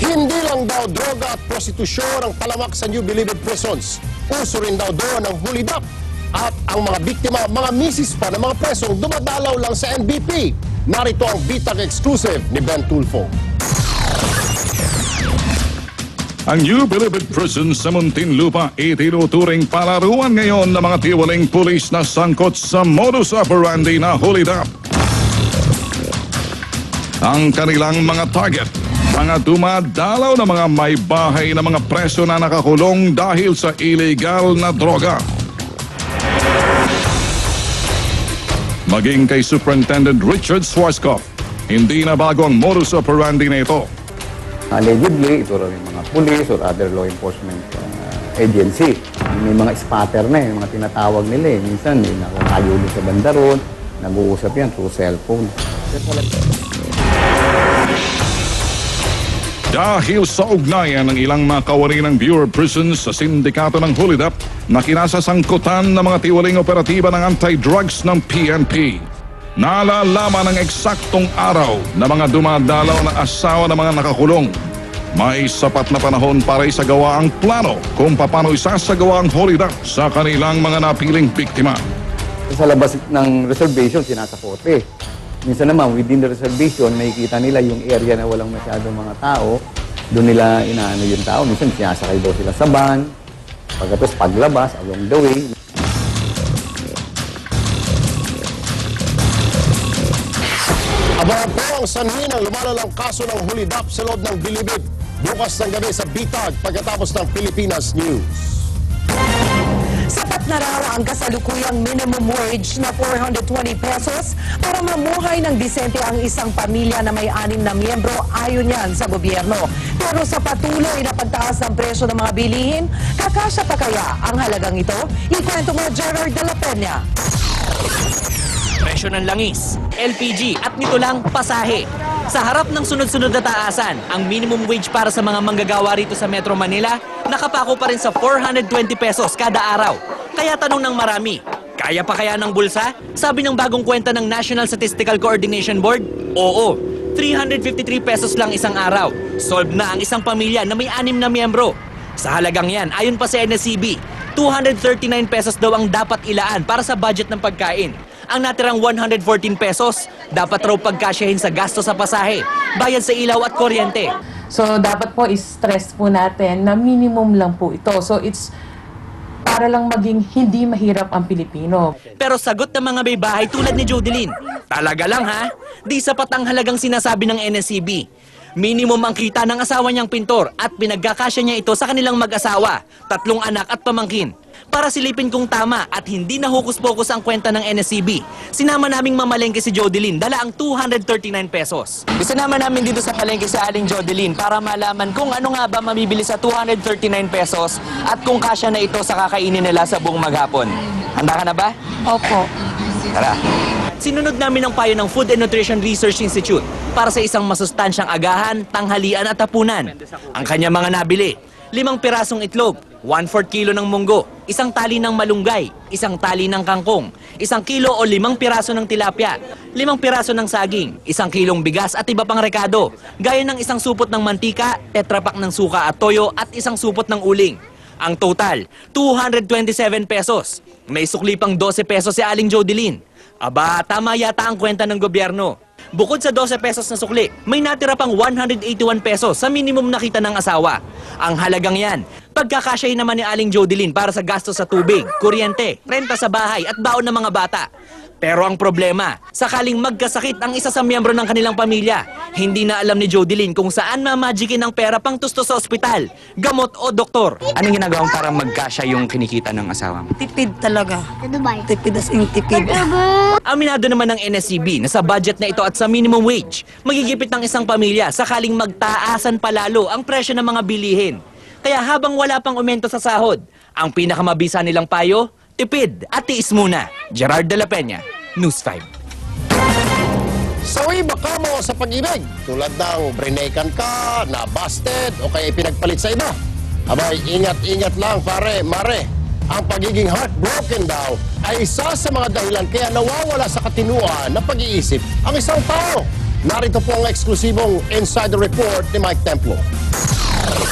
Hindi lang daw droga at prostitusyon ang talamak sa New Bilibid prisons. Uso rin daw doon ang hulidap. At ang mga biktima, mga misis pa ng mga presong dumadalaw lang sa NBP. Narito ang Bitag Exclusive ni Ben Tulfo. Ang New Bilibid Prison sa Muntinlupa itinuturing palaruan ngayon ng mga tiwaling pulis na sangkot sa modus operandi na hulidap. Ang kanilang mga target, mga dumadalaw na mga may bahay na mga preso na nakakulong dahil sa illegal na droga. Maging kay Superintendent Richard Schwarzkopf, hindi na bago ang modus operandi na ito. Allegedly, ito rin yung mga police or other law enforcement agency. May mga spotter na yung mga tinatawag nila eh. Minsan may nakakayulo sa banda roon, nag-uusap yan through cellphone. Dahil sa ugnayan ng ilang mga kawani ng Bureau of Prisons sa sindikato ng hulidap na kinasasangkutan ng mga tiwaling operatiba ng anti-drugs ng PNP. Nalalaman ang eksaktong araw na mga dumadalaw na asawa ng mga nakakulong. May sapat na panahon para isagawa ang plano kung paano isasagawa ang hulidap sa kanilang mga napiling biktima. Sa labas ng reservation, sinasakote. Minsan naman, within the reservation, makikita nila yung area na walang masyadong mga tao. Doon nila inaano yung tao. Minsan, sinasakay daw sila sa van. Pagkatapos, paglabas, along the way. Abangan po ang sanhi ng lumalalang kaso ng hulidap sa loob ng Bilibid. Bukas ng gabi sa Bitag pagkatapos ng Pilipinas News. Sapat na raw ang kasalukuyang minimum wage na 420 pesos para mamuhay ng disente ang isang pamilya na may 6 na miyembro ayon yan sa gobyerno. Pero sa patuloy na pagtaas ng presyo ng mga bilihin, kakasya pa kaya ang halagang ito? Ikwento mo Gerard de la Peña. Presyo ng langis, LPG at nito lang pasahe. Sa harap ng sunod-sunod na taasan, ang minimum wage para sa mga manggagawa rito sa Metro Manila nakapako pa rin sa 420 pesos kada araw. Kaya tanong ng marami, kaya pa kaya ng bulsa? Sabi ng bagong kwenta ng National Statistical Coordination Board, oo, 353 pesos lang isang araw. Solve na ang isang pamilya na may 6 na miyembro. Sa halagang yan, ayon pa sa NSCB, 239 pesos daw ang dapat ilaan para sa budget ng pagkain. Ang natirang 114 pesos, dapat raw pagkasyahin sa gasto sa pasahe, bayad sa ilaw at kuryente. So, dapat po i-stress po natin na minimum lang po ito. So, it's para lang maging hindi mahirap ang Pilipino. Pero sagot ng mga may bahay tulad ni Jodeline, talaga lang ha, di sapat ang halagang sinasabi ng NSCB. Minimum ang kita ng asawa niyang pintor at pinagkakasya niya ito sa kanilang mag-asawa, 3 anak at pamangkin. Para silipin kung tama at hindi na hokus-pokus ang kwenta ng NSCB, sinama naming mamalengke si Jodeline, dala ang 239 pesos. Isinama namin dito sa palengke si Aling Jodeline para malaman kung ano nga ba mabibili sa 239 pesos at kung kasya na ito sa kakainin nila sa buong maghapon. Handa ka na ba? Opo. Tara. Sinunod namin ang payo ng Food and Nutrition Research Institute para sa isang masustansyang agahan, tanghalian at hapunan. Ang kanya mga nabili, 5 pirasong itlog, 1/4 kilo ng munggo, 1 tali ng malunggay, 1 tali ng kangkong, 1 kilo o 5 piraso ng tilapia, 5 piraso ng saging, 1 kilong bigas at iba pang rekado, gaya ng 1 supot ng mantika, tetrapak ng suka at toyo at 1 supot ng uling. Ang total, 227 pesos. May sukli pang 12 pesos si Aling Jodeline. Aba, tama yata ang kwenta ng gobyerno. Bukod sa 12 pesos na sukli, may natira pang 181 pesos sa minimum na kita ng asawa. Ang halagang yan, pagkakasyahin naman ni Aling Jodeline para sa gasto sa tubig, kuryente, renta sa bahay at baon ng mga bata. Pero ang problema, sakaling magkasakit ang isa sa miyembro ng kanilang pamilya, hindi na alam ni Jodeline kung saan mamagikin ang pera pang tusto sa ospital, gamot o doktor. Anong ginagawa para magkasya yung kinikita ng asawa mo? Tipid talaga. Tipid as in tipid. Aminado naman ng NSCB na sa budget na ito at sa minimum wage, magigipit ng isang pamilya sakaling magtaasan palalo ang presyo ng mga bilihin. Kaya habang wala pang aumento sa sahod, ang pinakamabisa nilang payo, tipid at tiis muna. Gerard de la Peña, News 5. Sawi baka mo sa pag-ibig, tulad ng brinekan ka, na-busted, o kaya pinagpalit sa iba. Abay, ingat-ingat lang pare, mare. Ang pagiging heartbroken daw ay isa sa mga dahilan kaya nawawala sa katinuan na pag-iisip ang isang tao. Narito po ang eksklusibong insider report ni Mike Templo.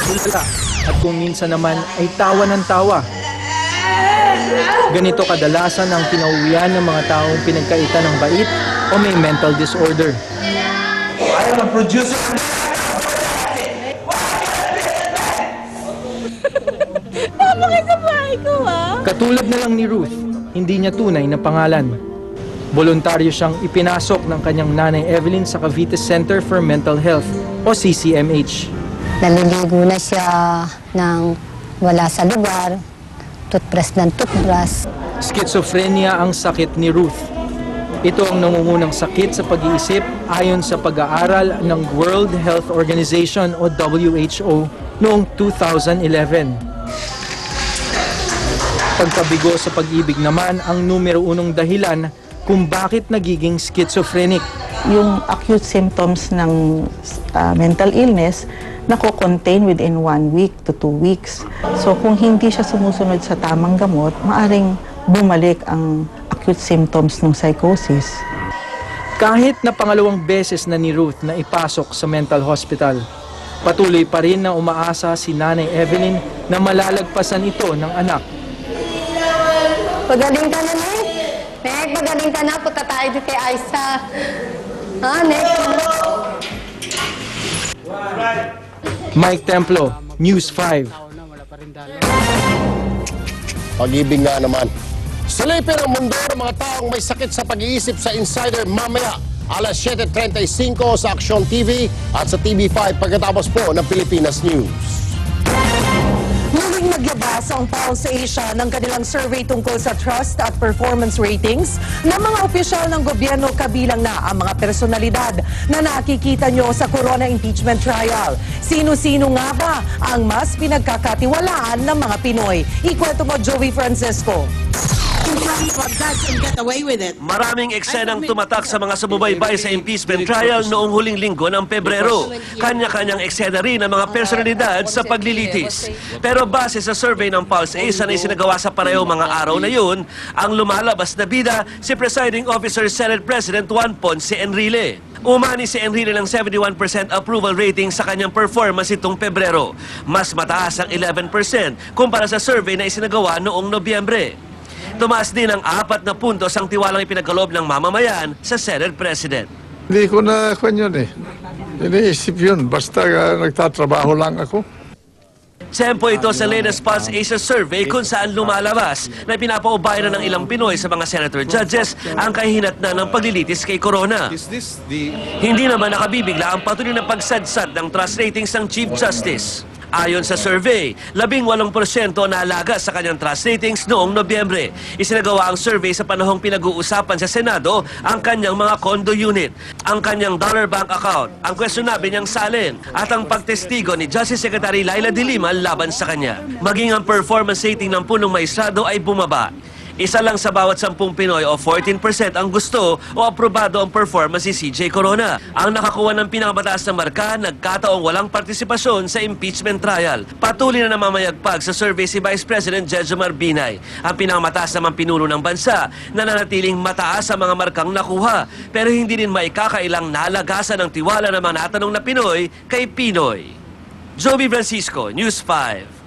Tulala at kung minsan naman ay tawa ng tawa. Ganito kadalasan ang pinauwian ng mga taong pinagkaitan ng bait o may mental disorder. I am a producer. Katulad na lang ni Ruth, hindi niya tunay na pangalan. Voluntaryo siyang ipinasok ng kanyang nanay Evelyn sa Cavite Center for Mental Health o CCMH. Naliligo na siya ng wala sa lugar, toothbrush ng toothbrush. Schizophrenia ang sakit ni Ruth. Ito ang nangungunang sakit sa pag-iisip ayon sa pag-aaral ng World Health Organization o WHO noong 2011. Pagkabigo sa pag-ibig naman ang numero unong dahilan kung bakit nagiging schizophrenic. Yung acute symptoms ng mental illness nako-contain within 1 week to 2 weeks. So kung hindi siya sumusunod sa tamang gamot, maaring bumalik ang acute symptoms ng psychosis. Kahit na pangalawang beses na ni Ruth na ipasok sa mental hospital, patuloy pa rin na umaasa si Nanay Evelyn na malalagpasan ito ng anak. Pagaling ka na, Nek. Nek, pagaling ka na. Punta tayo dito kay Aisa. Nek. Mike Templo, News 5. Pag-ibig nga naman. Silipin ang mundo ng mga taong may sakit sa pag-iisip sa Insider mamaya. Alas 7:35 sa Aksyon TV at sa TV5 pagkatapos po ng Pilipinas News. Muling nagyabas ang Pulse Asia ng kanilang survey tungkol sa trust at performance ratings ng mga opisyal ng gobyerno, kabilang na ang mga personalidad na nakikita nyo sa Corona impeachment trial. Sino-sino nga ba ang mas pinagkakatiwalaan ng mga Pinoy? Ikwento mo, Joey Francisco. Maraming eksenang tumatak sa mga sumubaybay sa impeachment trial noong huling linggo ng Pebrero. Kanya-kanyang eksena rin ang mga personalidad sa paglilitis. Pero base sa survey ng Pulse Asia na isinagawa sa pareho mga araw na yun, ang lumalabas na bida si Presiding Officer Senate President Juan Ponce Enrile. Umani si Enrile ng 71% approval rating sa kanyang performance itong Pebrero. Mas mataas ang 11% kumpara sa survey na isinagawa noong Nobyembre. Tumaas din ang 4 na puntos ang tiwalang ipinagkaloob ng mamamayan sa Senate President. Hindi ko na kwan yun eh. Iniisip yun. Basta nagtatrabaho lang ako. Tempo ito sa latest Pulse Asia survey kung saan lumalabas na pinapaubayan na ng ilang Pinoy sa mga senator judges ang kahihinatnan ng paglilitis kay Corona. Hindi naman nakabibigla ang patuloy na pagsadsad ng trust ratings ng Chief Justice. Ayon sa survey, 18% naalaga sa kanyang trust ratings noong Nobyembre. Isinagawa ang survey sa panahong pinag-uusapan sa Senado ang kanyang mga condo unit, ang kanyang dollar bank account, ang questionable niyang salin, at ang pagtestigo ni Justice Secretary Laila de Lima laban sa kanya. Maging ang performance rating ng punong maestrado ay bumaba. Isa lang sa bawat 10 Pinoy o 14% ang gusto o aprobado ang performance ni CJ Corona. Ang nakakuha ng pinakamataas na marka, nagkataong walang partisipasyon sa impeachment trial. Patuloy na namamayagpag sa survey si Vice President Jejomar Binay. Ang pinakamataas naman pinuno ng bansa, nananatiling mataas ang mga markang nakuha. Pero hindi din maikakailang nalagasan ng tiwala ng mga natanong na Pinoy kay Pinoy. Joey Francisco, News 5.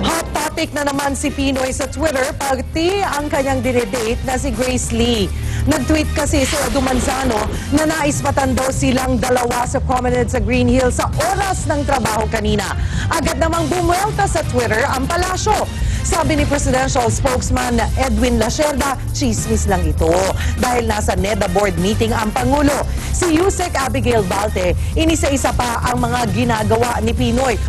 Hot topic na naman si Pinoy sa Twitter, pati ang kanyang dinedate na si Grace Lee. Nag-tweet kasi si Edu Manzano na nais daw silang dalawa sa promenade sa Green Hills sa oras ng trabaho kanina. Agad namang bumuelta sa Twitter ang palasyo. Sabi ni Presidential Spokesman Edwin Lacerda, chismis lang ito. Dahil nasa NEDA board meeting ang Pangulo. Si Yusek Abigail Balte, inisa-isa pa ang mga ginagawa ni Pinoy.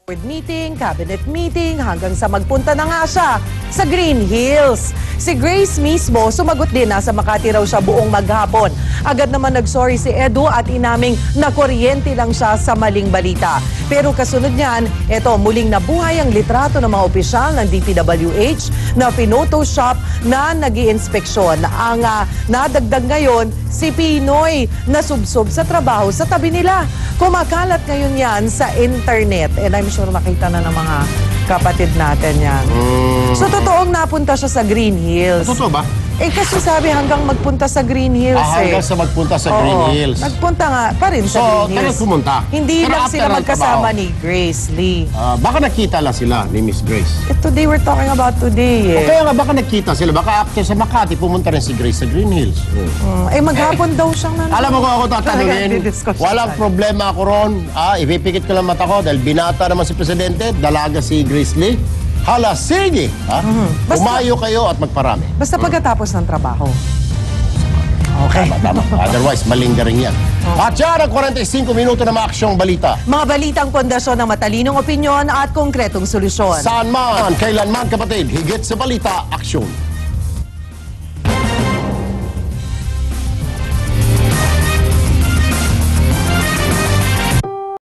Board meeting, cabinet meeting, hanggang sa magpunta na nga siya sa Green Hills. Si Grace mismo, sumagot din na sa Makati raw siya buong maghapon. Agad naman nag-sorry si Edu at inaming nakuryente lang siya sa maling balita. Pero kasunod niyan, ito muling nabuhay ang litrato ng mga opisyal ng DPWH na pinotoshop na nag-iinspeksyon. Ang nadagdag ngayon, si Pinoy na subsob sa trabaho sa tabi nila. Kumakalat ngayon yan sa internet. And I'm sure nakita na ng mga kapatid natin yan. So, totoong napunta siya sa Green Hills. Totoo ba? Eh kasi sabi hanggang magpunta sa Green Hills Hanggang sa magpunta sa Green Oo. Hills. Nagpunta nga pa rin sa So, Green kailan Hills. pumunta? Hindi Pero lang after sila ng magkasama trabaho. ni Grace Lee. Baka nakita lang sila ni Miss Grace. Ito, they were talking about today O kaya nga, baka nakita sila. Baka after sa Makati, pumunta rin si Grace sa Green Hills. Eh maghapon daw siyang nandun. Alam mo kung ako tatanungin, Nagdi-discuss walang siya. problema ako ron. Ipipikit ko lang mata ko dahil binata naman si Presidente, dalaga si Grace Lee. Hala, sige! Basta- Umayo kayo at magparami. Basta pagkatapos ng trabaho. Okay. Tama. Otherwise, malinggaring yan. At yan ang 45 minuto na maaksyong balita. Mga balitang pundasyon ng matalinong opinyon at konkretong solusyon. Saan man, kailan man kapatid, higit sa balita, aksyon.